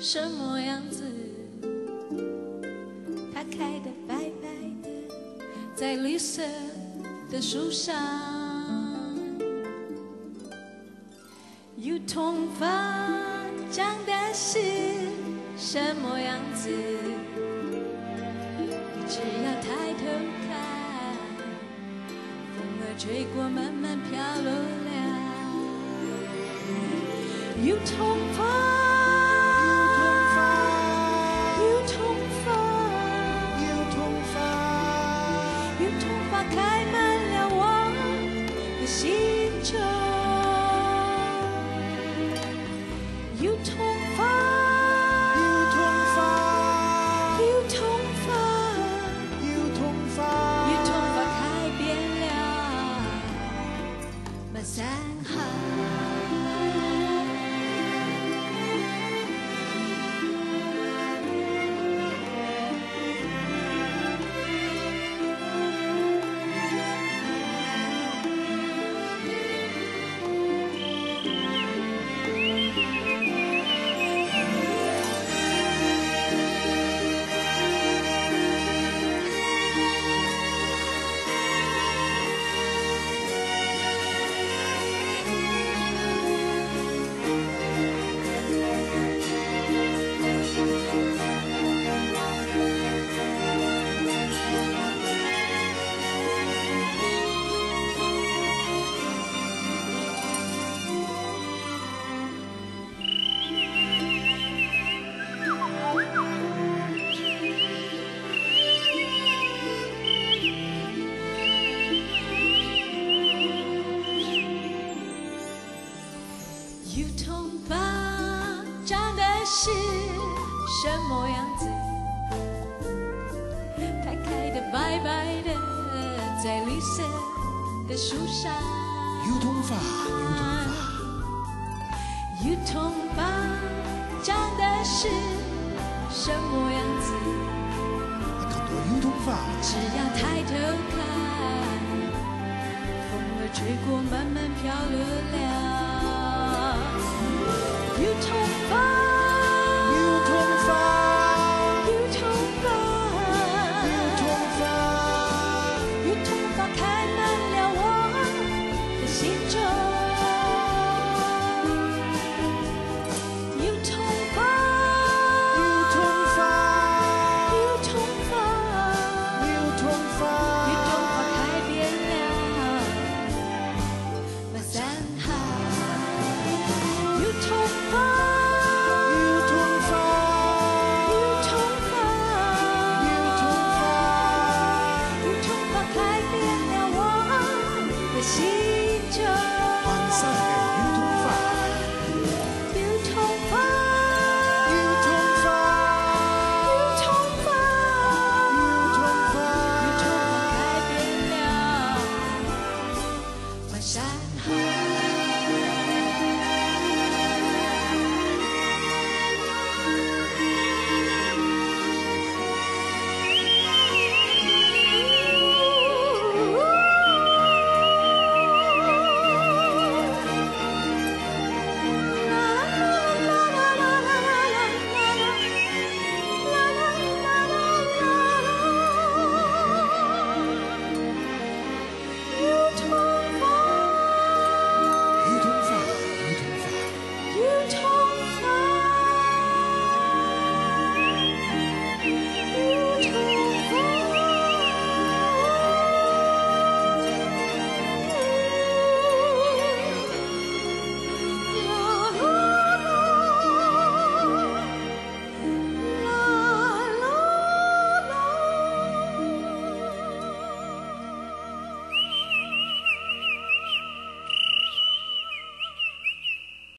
什么样子？它开得白白的，在绿色的树上。有头发长的是什么样子？只要抬头看，风儿吹过，慢慢飘落了。有头发，有头发，有头发，有头发开满了我的心中。有头发，有头发，有头发，有头发，有头发开遍了满山海。有头发长的是什么样子？它开得白白的，在绿色的树上。有头发，有头发，有头发长的是什么样子？更多有头发，只要抬头看，风儿吹过，慢慢飘落了。有头发。